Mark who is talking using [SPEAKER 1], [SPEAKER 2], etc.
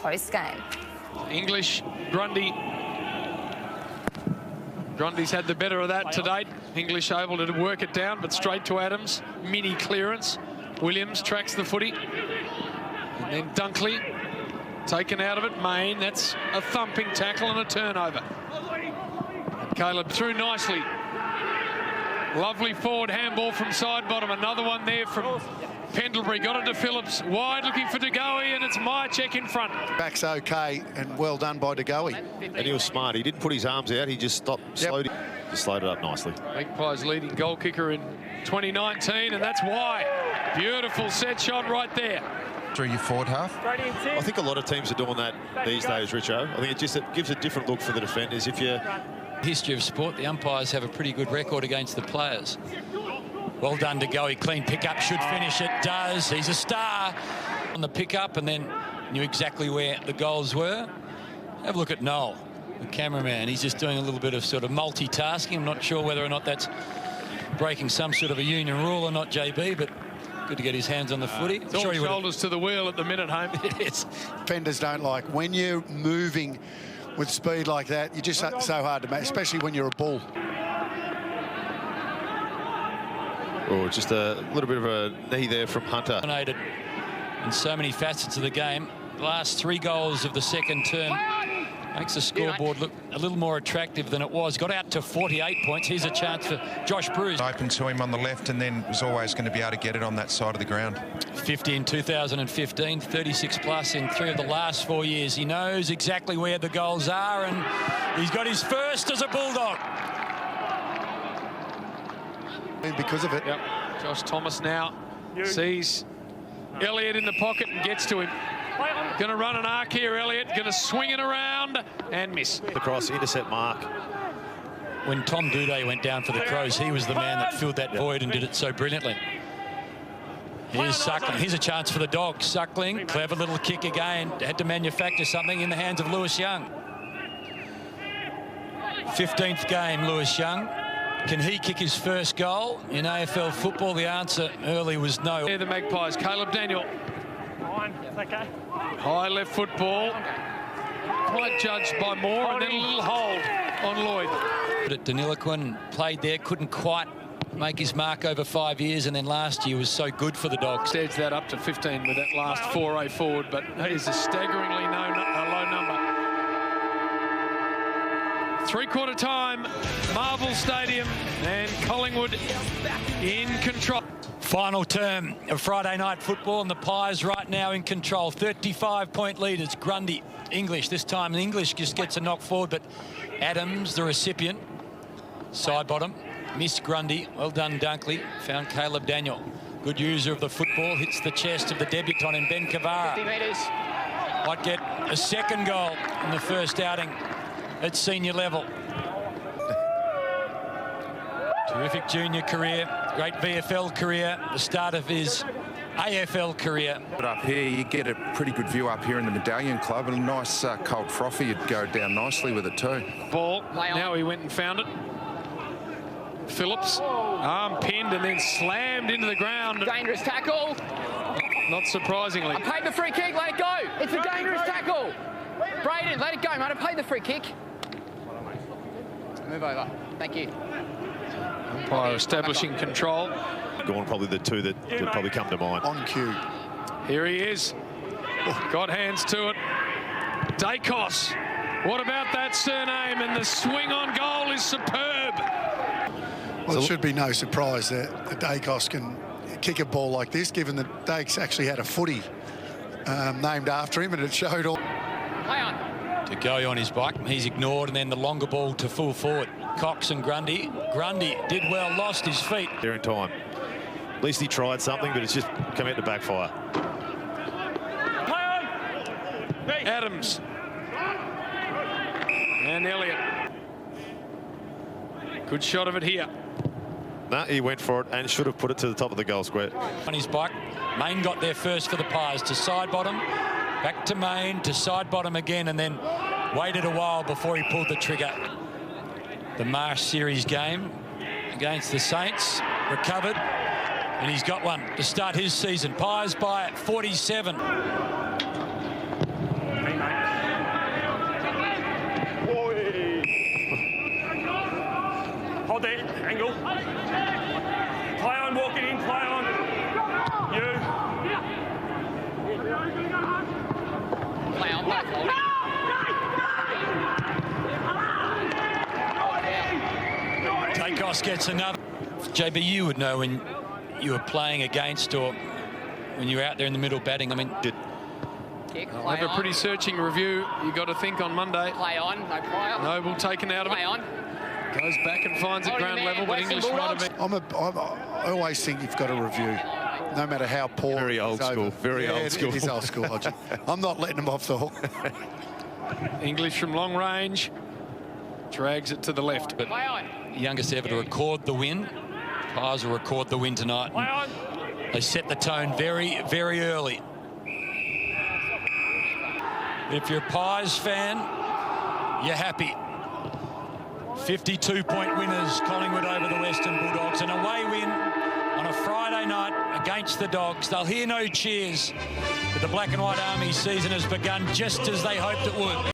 [SPEAKER 1] post-game.
[SPEAKER 2] English, Grundy. Grundy's had the better of that to date. English able to work it down, but straight to Adams. Mini clearance. Williams tracks the footy. And then Dunkley taken out of it. Main, that's a thumping tackle and a turnover. And Caleb through nicely. Lovely forward handball from side bottom. Another one there from Pendlebury. Got it to Phillips. Wide looking for De Goey, and it's Myercheck in front.
[SPEAKER 3] Back's okay, and well done by De Goey.
[SPEAKER 4] And he was smart. He didn't put his arms out. He just stopped, slowed it. Just slowed it up nicely.
[SPEAKER 2] Magpies leading goal kicker in 2019, and that's why. Beautiful set shot right there.
[SPEAKER 5] Through your forward half.
[SPEAKER 4] I think a lot of teams are doing that these days, Richo. I think it gives a different look for the defenders. If you
[SPEAKER 6] history of sport, the umpires have a pretty good record against the players. Well done to Goey. Clean pickup, should finish it. Does. He's a star on the pickup, and then knew exactly where the goals were. Have a look at Noel, the cameraman. He's just doing a little bit of sort of multitasking. I'm not sure whether or not that's breaking some sort of a union rule or not, JB, but good to get his hands on the footy.
[SPEAKER 2] It's all shoulders to the wheel at the minute, home.
[SPEAKER 6] It is.
[SPEAKER 3] Defenders don't like when you're moving with speed like that. You're just so hard to match, especially when you're a bull.
[SPEAKER 4] Oh, just a little bit of a knee there from Hunter.
[SPEAKER 6] Dominated in so many facets of the game. The last 3 goals of the second term makes the scoreboard look a little more attractive than it was. Got out to 48 points. Here's a chance for Josh Bruce.
[SPEAKER 5] Open to him on the left, and then was always going to be able to get it on that side of the ground.
[SPEAKER 6] 50 in 2015, 36 plus in 3 of the last 4 years. He knows exactly where the goals are, and he's got his first as a Bulldog.
[SPEAKER 3] Because of it.
[SPEAKER 2] Yep. Josh Thomas now sees Elliott in the pocket and gets to him. Going to run an arc here, Elliott. Going to swing it around and miss.
[SPEAKER 4] Across, intercept mark.
[SPEAKER 6] When Tom Duday went down for the Crows, he was the man that filled that void and did it so brilliantly. Here's Suckling. Here's a chance for the Dogs. Suckling, clever little kick again. Had to manufacture something in the hands of Lewis Young. 15th game, Lewis Young. Can he kick his first goal in AFL football? The answer early was no.
[SPEAKER 2] Here the Magpies, Caleb Daniel. High left football. Quite judged by Moore, and then a little hold on Lloyd.
[SPEAKER 6] But Daniloquin played there, couldn't quite make his mark over 5 years, and then last year was so good for the Dogs.
[SPEAKER 2] Edged that up to 15 with that last foray forward, but that is a staggeringly low number. 3/4 time, Marvel Stadium, and Collingwood in control.
[SPEAKER 6] Final term of Friday night football, and the Pies right now in control. 35-point leaders. Grundy, English. This time English just gets a knock forward, but Adams, the recipient, side bottom, missed Grundy. Well done, Dunkley. Found Caleb Daniel. Good user of the football. Hits the chest of the debutant in Ben Cavara.
[SPEAKER 1] 50 metres.
[SPEAKER 6] Might get a second goal in the first outing at senior level. Terrific junior career, great VFL career, the start of his AFL career.
[SPEAKER 5] But up here, you get a pretty good view up here in the Medallion Club, and a nice cold frothy. You'd go down nicely with it too.
[SPEAKER 2] Ball, now he went and found it. Phillips, arm pinned and then slammed into the ground.
[SPEAKER 1] Dangerous tackle.
[SPEAKER 2] Not surprisingly.
[SPEAKER 1] I paid the free kick, let it go. It's a dangerous tackle. Braden, let it go, mate. I paid the free kick. Move over. Thank you.
[SPEAKER 2] Umpire establishing control.
[SPEAKER 4] Gone probably the two that probably come to mind.
[SPEAKER 3] On cue.
[SPEAKER 2] Here he is. Got hands to it. Dacos. What about that surname? And the swing on goal is superb.
[SPEAKER 3] Well, it should be no surprise that Dacos can kick a ball like this, given that Dakes actually had a footy named after him, and it showed all.
[SPEAKER 1] Play on.
[SPEAKER 6] To go on his bike, he's ignored, and then the longer ball to full forward. Cox and Grundy. Grundy did well, lost his feet.
[SPEAKER 4] There in time. At least he tried something, but it's just come out to backfire.
[SPEAKER 2] Adams. And Elliott. Good shot of it here.
[SPEAKER 4] No, he went for it and should have put it to the top of the goal square.
[SPEAKER 6] On his bike, Main got there first for the Pies. To side bottom, back to Main, to side bottom again, and then waited a while before he pulled the trigger. The Marsh Series game against the Saints, recovered, and he's got one to start his season. Pies by 47. Moss gets another. JB, you would know when you were playing against or when you were out there in the middle batting. I mean,
[SPEAKER 1] Kick,
[SPEAKER 2] I'll
[SPEAKER 1] play
[SPEAKER 2] have a
[SPEAKER 1] on.
[SPEAKER 2] pretty searching review, you got to think, on Monday.
[SPEAKER 1] Play on, no prior.
[SPEAKER 2] Noble taken out of
[SPEAKER 1] Play
[SPEAKER 2] it.
[SPEAKER 1] on.
[SPEAKER 2] Goes back and finds it
[SPEAKER 1] Holding
[SPEAKER 2] ground
[SPEAKER 1] man,
[SPEAKER 2] level, but
[SPEAKER 1] Western
[SPEAKER 2] English might have
[SPEAKER 1] Bulldogs.
[SPEAKER 2] been.
[SPEAKER 3] I always think you've got to review, no matter how poor.
[SPEAKER 4] Very old
[SPEAKER 3] it's
[SPEAKER 4] school,
[SPEAKER 3] over.
[SPEAKER 4] very old school.
[SPEAKER 3] It is old school, Hodgie. I'm not letting them off the hook.
[SPEAKER 2] English from long range. Drags it to the left, but
[SPEAKER 1] Play on.
[SPEAKER 6] youngest ever to record the win. Pies will record the win tonight.
[SPEAKER 1] Play on.
[SPEAKER 6] They set the tone very, very early. If you're a Pies fan, you're happy. 52-point winners, Collingwood over the Western Bulldogs. An away win on a Friday night against the Dogs. They'll hear no cheers, but the Black and White Army season has begun just as they hoped it would.